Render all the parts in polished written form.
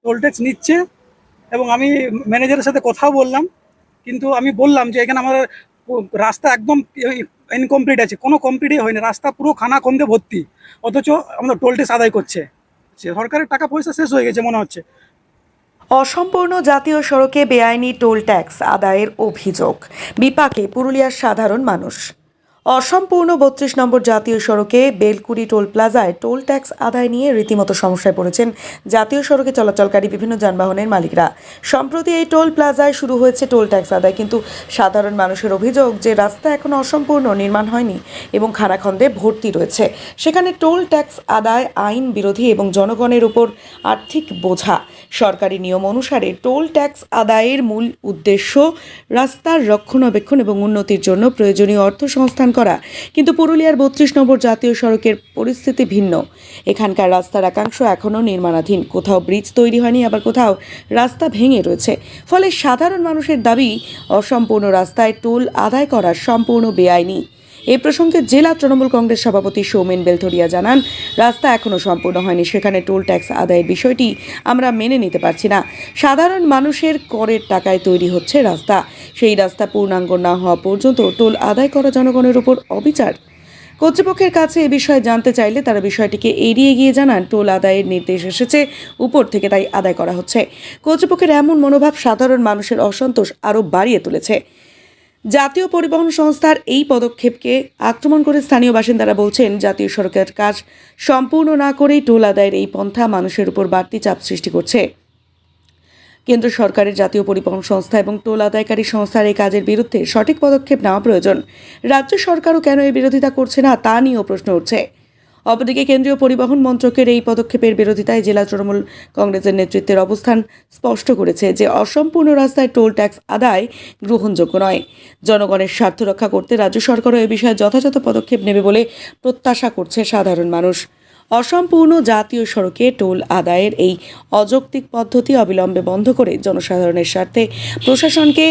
Toll tax নিচ্ছে এবং আমি ম্যানেজারের সাথে কথাও বললাম, কিন্তু আমি বললাম যে এখানে আমার রাস্তা একদম ইনকমপ্লিট আছে, কোনো কমপ্লিটই হয়নি, রাস্তা পুরো খানাখন্দে ভর্তি, অথচ আমাদের টোল ট্যাক্স আদায় করছে। সরকারের টাকা পয়সা শেষ হয়ে গেছে মনে হচ্ছে। অসম্পূর্ণ জাতীয় সড়কে বেআইনি টোল ট্যাক্স আদায়ের অভিযোগ, বিপাকে পুরুলিয়ার সাধারণ মানুষ। অসম্পূর্ণ ৩২ নম্বর জাতীয় সড়কে বেলকুড়ি টোল প্লাজায় টোল ট্যাক্স আদায় নিয়ে রীতিমতো সমস্যায় পড়েছেন জাতীয় সড়কে চলাচলকারী বিভিন্ন যানবাহনের মালিকরা। সম্প্রতি এই টোল প্লাজায় শুরু হয়েছে টোল ট্যাক্স আদায়, কিন্তু সাধারণ মানুষের অভিযোগ যে রাস্তা এখনো অসম্পূর্ণ নির্মাণ হয়নি এবং খানাখন্দে ভর্তি রয়েছে। সেখানে টোল ট্যাক্স আদায় আইন বিরোধী এবং জনগণের উপর আর্থিক বোঝা। সরকারি নিয়ম অনুসারে টোল ট্যাক্স আদায়ের মূল উদ্দেশ্য রাস্তার রক্ষণাবেক্ষণ এবং উন্নতির জন্য প্রয়োজনীয় অর্থ সংস্থান করা, কিন্তু পুরুলিয়ার ৩২ নম্বর জাতীয় সড়কের পরিস্থিতি ভিন্ন। এখানকার রাস্তার একাংশ এখনও নির্মাণাধীন, কোথাও ব্রিজ তৈরি হয়নি, আবার কোথাও রাস্তা ভেঙে রয়েছে। ফলে সাধারণ মানুষের দাবি, অসম্পূর্ণ রাস্তায় টোল আদায় করা সম্পূর্ণ বেআইনি। এই প্রসঙ্গে জেলা তৃণমূল কংগ্রেস সভাপতি সৌমেন বেলথরিয়া জানান, রাস্তা এখনও সম্পূর্ণ হয়নি, সেখানে টোল ট্যাক্স আদায়ের বিষয়টি আমরা মেনে নিতে পারছি না। সাধারণ মানুষের করের টাকায় তৈরি হচ্ছে রাস্তা, সেই রাস্তা পূর্ণাঙ্গ না হওয়া পর্যন্ত টোল আদায় করা জনগণের উপর অবিচার। কর্তৃপক্ষের কাছে এ বিষয়ে জানতে চাইলে তারা বিষয়টিকে এড়িয়ে গিয়ে জানান, টোল আদায়ের নির্দেশ এসেছে উপর থেকে, তাই আদায় করা হচ্ছে। কর্তৃপক্ষের এমন মনোভাব সাধারণ মানুষের অসন্তোষ আরও বাড়িয়ে তুলেছে। জাতীয় পরিবহন সংস্থার এই পদক্ষেপকে আক্রমণ করে স্থানীয় বাসিন্দারা বলছেন, জাতীয় সড়কের কাজ সম্পূর্ণ না করেই টোল আদায়ের এই পন্থা মানুষের উপর বাড়তি চাপ সৃষ্টি করছে। কেন্দ্র সরকারের জাতীয় পরিবহন সংস্থা এবং টোল আদায়কারী সংস্থার এই কাজের বিরুদ্ধে সঠিক পদক্ষেপ নেওয়া প্রয়োজন। রাজ্য সরকারও কেন এই বিরোধিতা করছে না তা নিয়েও প্রশ্ন উঠছে। অপরদিকে কেন্দ্রীয় পরিবহন মন্ত্রকের এই পদক্ষেপের বিরোধিতায় জেলা তৃণমূল কংগ্রেসের নেতৃত্বের অবস্থান স্পষ্ট করেছে যে অসম্পূর্ণ রাস্তায় টোল ট্যাক্স আদায় গ্রহণযোগ্য নয়। জনগণের স্বার্থ রক্ষা করতে রাজ্য সরকারও এ বিষয়ে যথাযথ পদক্ষেপ নেবে বলে প্রত্যাশা করছে সাধারণ মানুষ। অসম্পূর্ণ জাতীয় সড়কে টোল আদায়ের এই অযৌক্তিক পদ্ধতি অবিলম্বে বন্ধ করে জনসাধারণের স্বার্থে প্রশাসনকে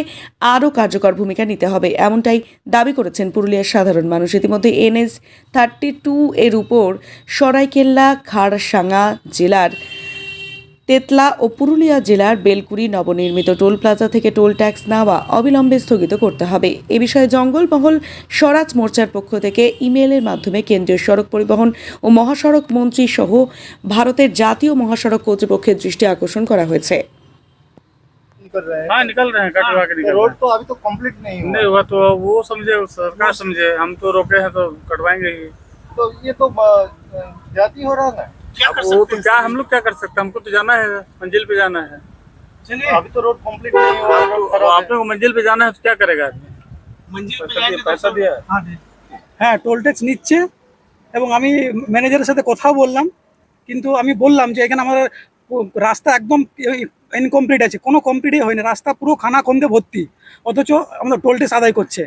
আরও কার্যকর ভূমিকা নিতে হবে, এমনটাই দাবি করেছেন পুরুলিয়ার সাধারণ মানুষ। ইতিমধ্যে NH-32 এর উপর সরাইকেল্লা, খারসাঙ্গা জেলার তেতলা ও পুরুলিয়া জেলার বেলকুড়ি নবনির্মিত টোল প্লাজা থেকে টোল ট্যাক্স নেওয়া অবিলম্বে স্থগিত করতে হবে। এ বিষয়ে জঙ্গলমহল স্বরাজ মোর্চার পক্ষ থেকে ইমেইলের মাধ্যমে কেন্দ্রীয় সড়ক পরিবহন ও মহাসড়ক মন্ত্রী সহ ভারতের জাতীয় মহাসড়ক কর্তৃপক্ষের দৃষ্টি আকর্ষণ করা হয়েছে। कर रहे हैं। हाँ निकल रहे हैं, कटवा के निकल रोड रहे तो अभी तो कंप्लीट नहीं हैं। हुआ। नहीं हुआ तो वो समझे, सरकार समझे, हम तो रोके हैं तो कटवाएंगे ही। तो ये तो जाती हो रहा है। अब वो तो क्या, हम लोग क्या कर सकते हैं, हमको तो जाना है, मंजिल पे जाना है। चलिए अभी तो रोड कंप्लीट नहीं हुआ, रोड तो खराब आपने को मंजिल पे जाना है तो क्या करेगा आदमी? पैसा दिया है। হ্যাঁ, টোল ট্যাক্স নিচ্ছে এবং আমি ম্যানেজারের সাথে কথাও বললাম, কিন্তু আমি বললাম যে এখানে আমার রাস্তা একদম ইনকমপ্লিট আছে, কোনো কমপ্লিটই হয়নি, রাস্তা পুরো খানাখন্দে ভর্তি, অথচ আমাদের টোল ট্যাক্স আদায় করছে।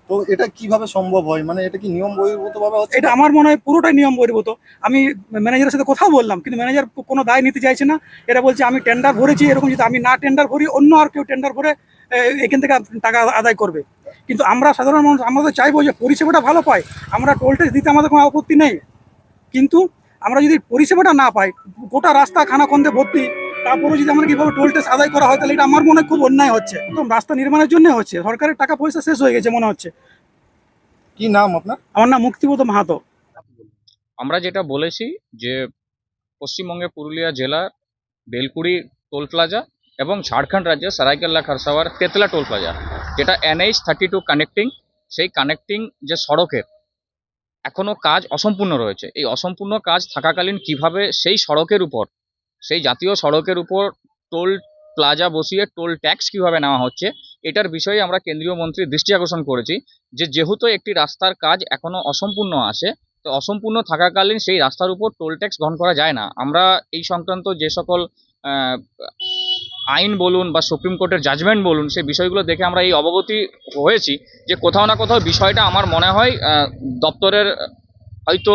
তো এটা কিভাবে সম্ভব হয়, মানে এটা কি নিয়ম বহির্ভূত ভাবে হচ্ছে? এটা আমার মনে হয় পুরোটাই নিয়ম বহির্ভূত। আমি ম্যানেজারের সাথে কথাও বললাম, কিন্তু ম্যানেজার কোনো দায় নিতে চাইছে না। এরা বলছে আমি টেন্ডার ভরেছি, এরকম যদি আমি না টেন্ডার ভরি অন্য আর কেউ টেন্ডার ভরে এখান থেকে টাকা আদায় করবে। কিন্তু আমরা সাধারণ মানুষ, আমরা তো চাইবো যে পরিষেবাটা ভালো পাই। আমরা টোল ট্যাক্স দিতে আমাদের কোনো আপত্তি নেই, কিন্তু আমরা যদি পরিষেবাটা না পাই, গোটা রাস্তা খানাখন্দে ভর্তি, তারপরে যদি আমরা কীভাবে টোল ট্যাক্স আদায় করা হয়, তাহলে এটা আমার মনে হয় খুব অন্যায় হচ্ছে। একদম রাস্তা নির্মাণের জন্য হচ্ছে, সরকারের টাকা পয়সা শেষ হয়ে গেছে মনে হচ্ছে। কি নাম আপনার? আমার নাম মুক্তিবোধ মাহাতো। আমরা যেটা বলেছি যে পশ্চিমবঙ্গের পুরুলিয়া জেলার বেলকুড়ি টোল প্লাজা এবং ঝাড়খণ্ড রাজ্যের সারাইকেল্লা খারসাওয়ার তেতলা টোল প্লাজা, যেটা NH-32 কানেক্টিং, সেই কানেক্টিং যে সড়কের এখনো কাজ অসম্পূর্ণ রয়েছে। এই অসম্পূর্ণ কাজ থাকাকালীন কিভাবে সেই সড়কের উপর, সেই জাতীয় সড়কের উপর টোল প্লাজা বসিয়ে টোল ট্যাক্স কিভাবে নেওয়া হচ্ছে, এটার বিষয়ে আমরা কেন্দ্রীয় মন্ত্রীর দৃষ্টি আকর্ষণ করেছি যে যেহেতু একটি রাস্তার কাজ এখনো অসম্পূর্ণ আছে, তো অসম্পূর্ণ থাকাকালীন সেই রাস্তার উপর টোল ট্যাক্স গ্রহণ করা যায় না। আমরা এই সংক্রান্ত যে সকল আইন বলুন বা সুপ্রিম কোর্টের জাজমেন্ট বলুন, সেই বিষয়গুলো দেখে আমরা এই অবগতি হয়েছি যে কোথাও না কোথাও বিষয়টা আমার মনে হয় দপ্তরের হয়তো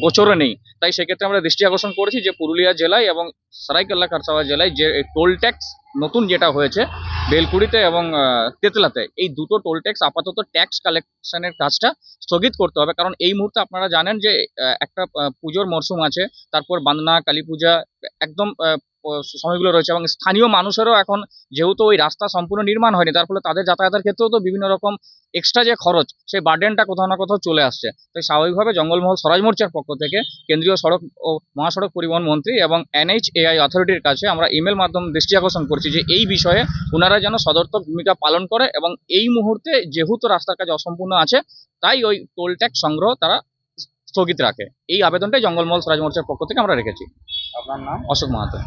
গোচরে নেই। তাই সেক্ষেত্রে আমরা দৃষ্টি আকর্ষণ করেছি যে পুরুলিয়া জেলায় এবং সারাইকেল্লা খারসাওয়া জেলায় যে টোল ট্যাক্স নতুন যেটা হয়েছে বেলকুড়িতে এবং তেতলাতে, এই দুটো টোল ট্যাক্স আপাতত ট্যাক্স কালেকশনের কাজটা স্থগিত করতে হবে। কারণ এই মুহূর্তে আপনারা জানেন যে একটা পুজোর মরশুম আছে, তারপর বান্দনা, কালী পূজা, একদম সময়গুলো রয়েছে, এবং স্থানীয় মানুষেরও এখন যেহেতু ওই রাস্তা সম্পূর্ণ নির্মাণ হয়নি, তার ফলে তাদের যাতায়াতের ক্ষেত্রেও তো বিভিন্ন রকম এক্সট্রা যে খরচ, সেই বার্ডেনটা কোথাও না কোথাও চলে আসছে। তাই স্বাভাবিকভাবে জঙ্গলমহল স্বরাজ মোর্চার পক্ষ থেকে কেন্দ্রীয় সড়ক ও মহাসড়ক পরিবহন মন্ত্রী এবং NHAI অথরিটির কাছে আমরা ইমেল মাধ্যমে দৃষ্টি আকর্ষণ করছি যে এই বিষয়ে ওনারা যেন সদর্থক ভূমিকা পালন করে, এবং এই মুহূর্তে যেহেতু রাস্তার কাজ অসম্পূর্ণ আছে, তাই ওই টোল ট্যাক্স সংগ্রহ তারা স্থগিত রাখে। এই আবেদনটাই জঙ্গলমহল স্বরাজ মোর্চার পক্ষ থেকে আমরা রেখেছি। আপনার নাম? অশোক মাহাতো।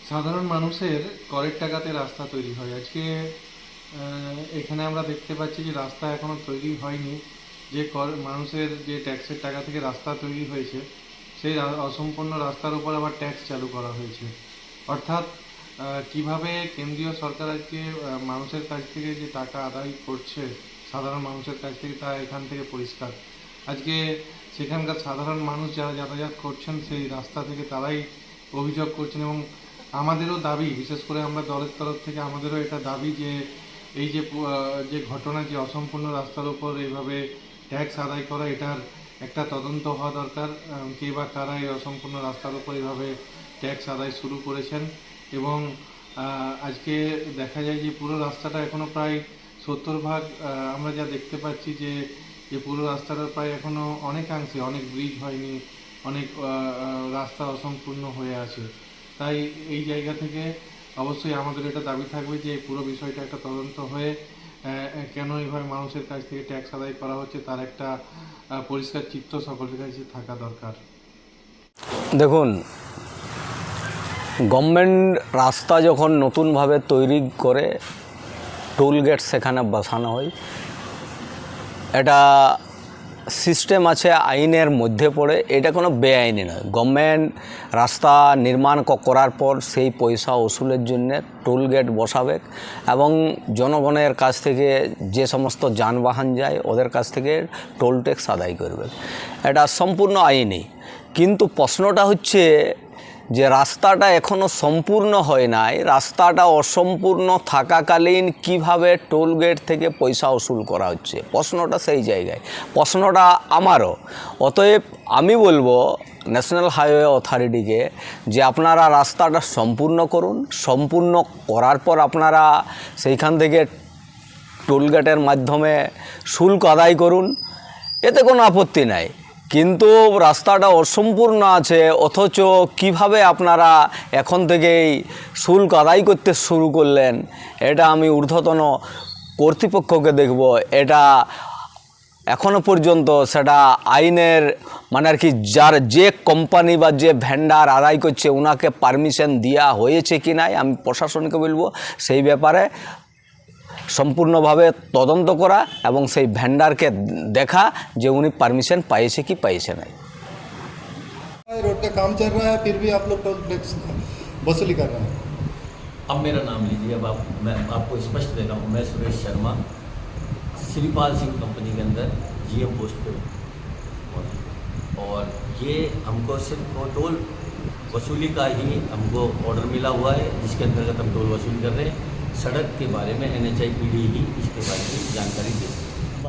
সাধারণ মানুষের করের টাকাতে রাস্তা তৈরি হয়। আজকে এখানে আমরা দেখতে পাচ্ছি যে রাস্তা এখনো তৈরি হয়নি, যে মানুষের যে ট্যাক্সের টাকা থেকে রাস্তা তৈরি হয়েছে, সেই অসম্পূর্ণ রাস্তার উপর আবার ট্যাক্স চালু করা হয়েছে। অর্থাৎ কিভাবে কেন্দ্রীয় সরকার আজকে মানুষের কাছ থেকে যে টাকা আদায় করছে সাধারণ মানুষের কাছ থেকে, তা এখান থেকে পরিষ্কার। আজকে সেখানকার সাধারণ মানুষ যারা যাতায়াত করছেন সেই রাস্তা থেকে তারাই অভিযোগ করছেন, এবং আমাদেরও দাবি, বিশেষ করে আমরা দলের তরফ থেকে আমাদেরও এটা দাবি যে এই যে ঘটনা, যে অসম্পূর্ণ রাস্তার উপর এইভাবে ট্যাক্স আদায় করা, এটার একটা তদন্ত হওয়া দরকার। কে বা কারা এই অসম্পূর্ণ রাস্তার উপর এইভাবে ট্যাক্স আদায় শুরু করেছেন। এবং আজকে দেখা যায় যে পুরো রাস্তাটা এখনও প্রায় 70% আমরা যা দেখতে পাচ্ছি যে পুরো রাস্তাটা প্রায় এখনও অনেকাংশে, অনেক ব্রিজ হয়নি, অনেক রাস্তা অসম্পূর্ণ হয়ে আছে। তাই এই জায়গা থেকে অবশ্যই আমাদের এটা দাবি থাকবে যে পুরো বিষয়টা একটা তদন্ত হয়ে কেন এইভাবে মানুষের কাছ থেকে ট্যাক্স আদায় করা হচ্ছে তার একটা পরিষ্কার চিত্র সকলের কাছে থাকা দরকার। দেখুন, গভর্নমেন্ট রাস্তা যখন নতুনভাবে তৈরি করে টোল গেট সেখানে বসানো হয়, এটা সিস্টেম আছে, আইনের মধ্যে পড়ে, এটা কোনো বেআইনি নয়। গভর্নমেন্ট রাস্তা নির্মাণ করার পর সেই পয়সা ওসুলের জন্য টোল গেট বসাবে, এবং জনগণের কাছ থেকে যে সমস্ত যানবাহন যায় ওদের কাছ থেকে টোল ট্যাক্স আদায় করবে। এটা সম্পূর্ণ আইনি। কিন্তু প্রশ্নটা হচ্ছে যে রাস্তাটা এখনও সম্পূর্ণ হয় নাই, রাস্তাটা অসম্পূর্ণ থাকাকালীন কিভাবে টোল গেট থেকে পয়সা উসুল করা হচ্ছে, প্রশ্নটা সেই জায়গায়, প্রশ্নটা আমারও। অতএব আমি বলবো ন্যাশনাল হাইওয়ে অথরিটিকে যে আপনারা রাস্তাটা সম্পূর্ণ করুন, সম্পূর্ণ করার পর আপনারা সেইখান থেকে টোল গেটের মাধ্যমে শুল্ক আদায় করুন, এতে কোনো আপত্তি নাই। কিন্তু রাস্তাটা অসম্পূর্ণ আছে, অথচ কিভাবে আপনারা এখন থেকেই শুল্ক আদায় করতে শুরু করলেন, এটা আমি ঊর্ধ্বতন কর্তৃপক্ষকে দেখব। এটা এখনও পর্যন্ত সেটা আইনের মানে আর কি, যার যে কোম্পানি বা যে ভেন্ডার আদায় করছে ওনাকে পারমিশন দেওয়া হয়েছে কি নাই, আমি প্রশাসনকে বলবো সেই ব্যাপারে সম্পূর্ণভাবে তদন্ত করা এবং সেই ভেন্ডারকে দেখা যে उन्हें परमिशन पाइसे कि पाइसे नहीं। रोड का काम चल रहा है, फिर भी आप लोग टोल टैक्स वसूली कर रहे हैं। अब मेरा नाम लीजिए। अब मैं आपको स्पष्ट दे रहा हूँ। मैं सुरेश शर्मा, श्रीपाल सिंह कंपनी के अंदर GM पोस्ट पे, और ये हमको सिर्फ टोल वसूली का ही हमको ऑर्डर मिला हुआ है, जिसके अंतर्गत हम टोल वसूल कर रहे हैं। सड़क के बारे में NHAI PD ही इसके बारे में जानकारी दे सकते हैं।